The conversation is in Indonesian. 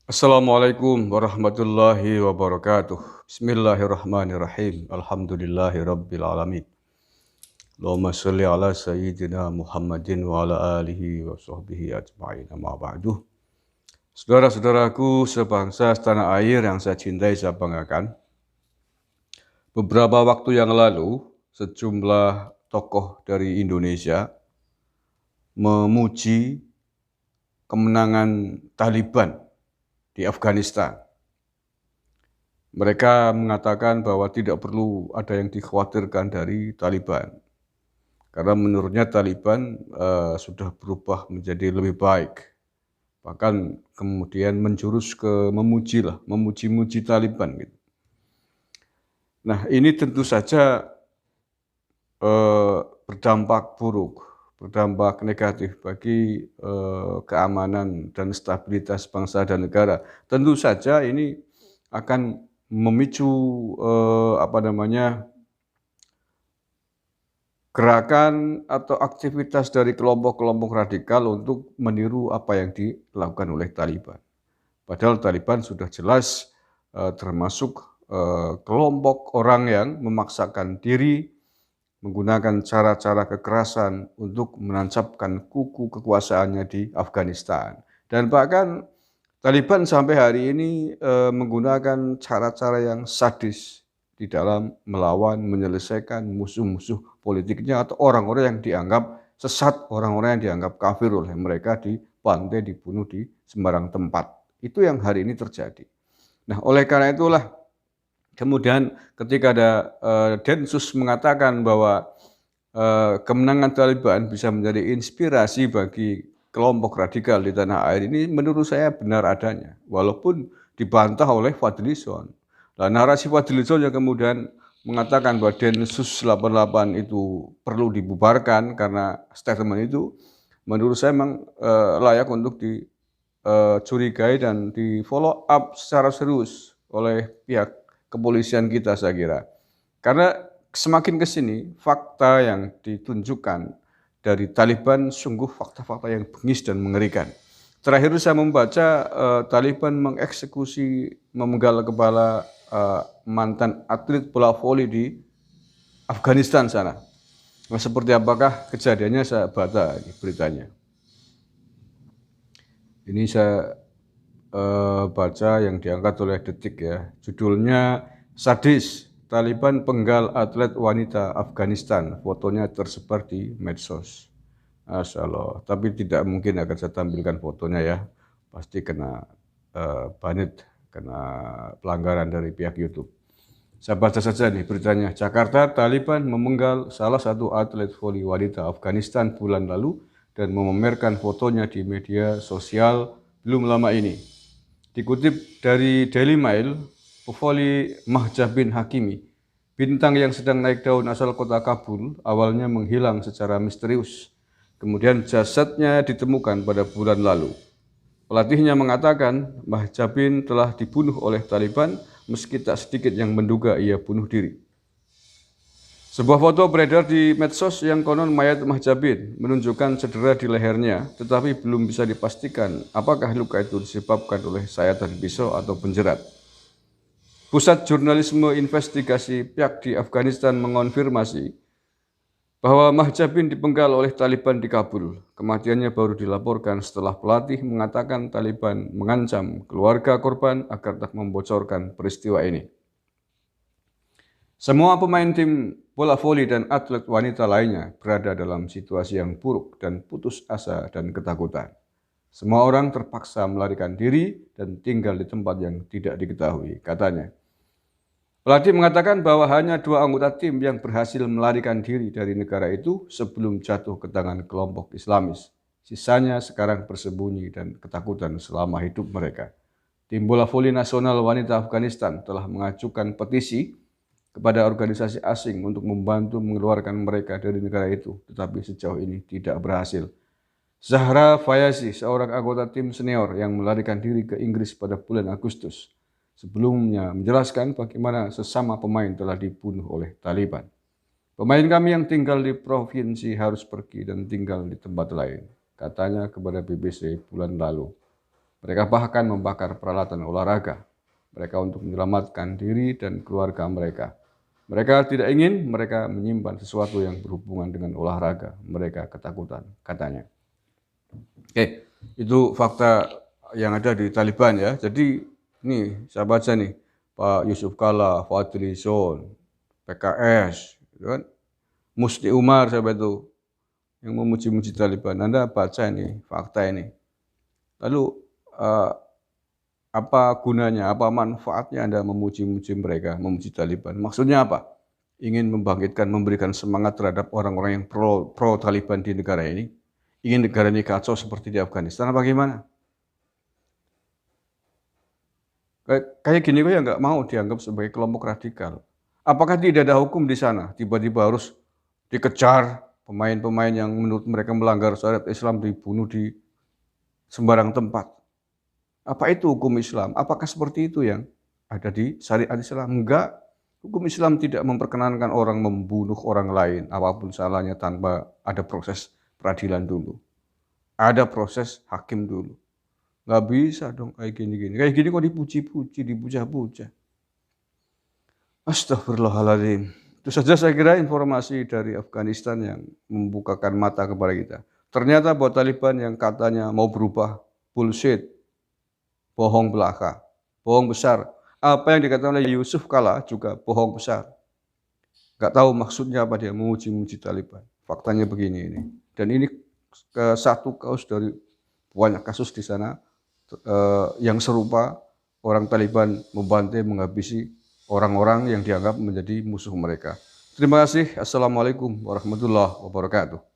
Assalamualaikum warahmatullahi wabarakatuh. Bismillahirrahmanirrahim. Alhamdulillahi rabbil alamin. Allahumma sholli ala sayyidina Muhammadin wa ala alihi wa sahbihi ajma'in. Amma ba'du. Saudara-saudaraku sebangsa setanah air yang saya cintai, saya banggakan. Beberapa waktu yang lalu, sejumlah tokoh dari Indonesia memuji kemenangan Taliban di Afghanistan. Mereka mengatakan bahwa tidak perlu ada yang dikhawatirkan dari Taliban. Karena menurutnya Taliban sudah berubah menjadi lebih baik. Bahkan kemudian menjurus ke memuji-muji Taliban. Gitu. Nah, ini tentu saja berdampak buruk, berdampak negatif bagi keamanan dan stabilitas bangsa dan negara. Tentu saja ini akan memicu gerakan atau aktivitas dari kelompok-kelompok radikal untuk meniru apa yang dilakukan oleh Taliban. Padahal Taliban sudah jelas termasuk kelompok orang yang memaksakan diri menggunakan cara-cara kekerasan untuk menancapkan kuku kekuasaannya di Afghanistan. Dan bahkan Taliban sampai hari ini menggunakan cara-cara yang sadis di dalam melawan, menyelesaikan musuh-musuh politiknya atau orang-orang yang dianggap sesat, orang-orang yang dianggap kafir oleh mereka dibantai, dibunuh di sembarang tempat. Itu yang hari ini terjadi. Nah, oleh karena itulah kemudian ketika ada Densus mengatakan bahwa kemenangan Taliban bisa menjadi inspirasi bagi kelompok radikal di tanah air ini, menurut saya benar adanya, walaupun dibantah oleh Fadlizon. Nah, narasi Fadlizon yang kemudian mengatakan bahwa Densus 88 itu perlu dibubarkan karena statement itu, menurut saya memang layak untuk dicurigai dan di follow up secara serius oleh pihak kepolisian kita, saya kira. Karena semakin ke sini, fakta yang ditunjukkan dari Taliban sungguh fakta-fakta yang bengis dan mengerikan. Terakhir saya membaca Taliban mengeksekusi, memenggal kepala mantan atlet bola voli di Afghanistan sana. Nah, seperti apakah kejadiannya, saya baca beritanya. Ini saya baca yang diangkat oleh Detik ya. Judulnya Sadis, Taliban penggal atlet wanita Afghanistan, fotonya tersebar di medsos. Masya Allah, tapi tidak mungkin akan saya tampilkan fotonya ya, pasti kena banit, kena pelanggaran dari pihak YouTube. Saya baca saja nih beritanya. Jakarta, Taliban memenggal salah satu atlet voli wanita Afghanistan bulan lalu dan memamerkan fotonya di media sosial belum lama ini. Dikutip dari Daily Mail, pevoli Mahjabin Hakimi, bintang yang sedang naik daun asal kota Kabul, awalnya menghilang secara misterius. Kemudian jasadnya ditemukan pada bulan lalu. Pelatihnya mengatakan Mahjabin telah dibunuh oleh Taliban meski tak sedikit yang menduga ia bunuh diri. Sebuah foto beredar di medsos yang konon mayat Mahjabin menunjukkan cedera di lehernya, tetapi belum bisa dipastikan apakah luka itu disebabkan oleh sayatan pisau atau penjerat. Pusat Jurnalisme Investigasi pihak di Afghanistan mengonfirmasi bahwa Mahjabin dipenggal oleh Taliban di Kabul. Kematiannya baru dilaporkan setelah pelatih mengatakan Taliban mengancam keluarga korban agar tak membocorkan peristiwa ini. Semua pemain tim bola voli dan atlet wanita lainnya berada dalam situasi yang buruk dan putus asa dan ketakutan. Semua orang terpaksa melarikan diri dan tinggal di tempat yang tidak diketahui, katanya. Pelatih mengatakan bahwa hanya 2 anggota tim yang berhasil melarikan diri dari negara itu sebelum jatuh ke tangan kelompok Islamis. Sisanya sekarang bersembunyi dan ketakutan selama hidup mereka. Tim bola voli nasional wanita Afghanistan telah mengajukan petisi kepada organisasi asing untuk membantu mengeluarkan mereka dari negara itu, tetapi sejauh ini tidak berhasil. Zahra Fayazi, seorang anggota tim senior yang melarikan diri ke Inggris pada bulan Agustus, sebelumnya menjelaskan bagaimana sesama pemain telah dibunuh oleh Taliban. Pemain kami yang tinggal di provinsi harus pergi dan tinggal di tempat lain, katanya kepada BBC bulan lalu. Mereka bahkan membakar peralatan olahraga mereka untuk menyelamatkan diri dan keluarga mereka. Mereka tidak ingin mereka menyimpan sesuatu yang berhubungan dengan olahraga. Mereka ketakutan, katanya. Oke, itu fakta yang ada di Taliban ya. Jadi ini saya baca nih, Pak Yusuf Kalla, Fadli Zon, PKS, gitu kan? Musti Umar siapa itu yang memuji-muji Taliban. Anda baca ini fakta ini. Lalu apa gunanya, apa manfaatnya Anda memuji-muji mereka, memuji Taliban? Maksudnya apa? Ingin membangkitkan, memberikan semangat terhadap orang-orang yang pro Taliban di negara ini? Ingin negara ini kacau seperti di Afghanistan, apa gimana? Kayak gini kok ya nggak mau dianggap sebagai kelompok radikal. Apakah tidak ada hukum di sana? Tiba-tiba harus dikejar pemain-pemain yang menurut mereka melanggar syariat Islam dibunuh di sembarang tempat. Apa itu hukum Islam? Apakah seperti itu yang ada di syariat Islam? Enggak. Hukum Islam tidak memperkenankan orang membunuh orang lain apapun salahnya tanpa ada proses peradilan dulu. Ada proses hakim dulu. Nggak bisa dong kayak gini-gini. Kayak gini kok dipuji-puji, dipuja-puja. Astagfirullahaladzim. Itu saja saya kira informasi dari Afghanistan yang membukakan mata kepada kita. Ternyata buat Taliban yang katanya mau berubah, bullshit, bohong belaka, bohong besar. Apa yang dikatakan oleh Yusuf Kalla juga bohong besar. Gak tahu maksudnya apa dia memuji-muji Taliban. Faktanya begini ini. Dan ini satu kasus dari banyak kasus di sana yang serupa, orang Taliban membantai, menghabisi orang-orang yang dianggap menjadi musuh mereka. Terima kasih. Assalamualaikum warahmatullahi wabarakatuh.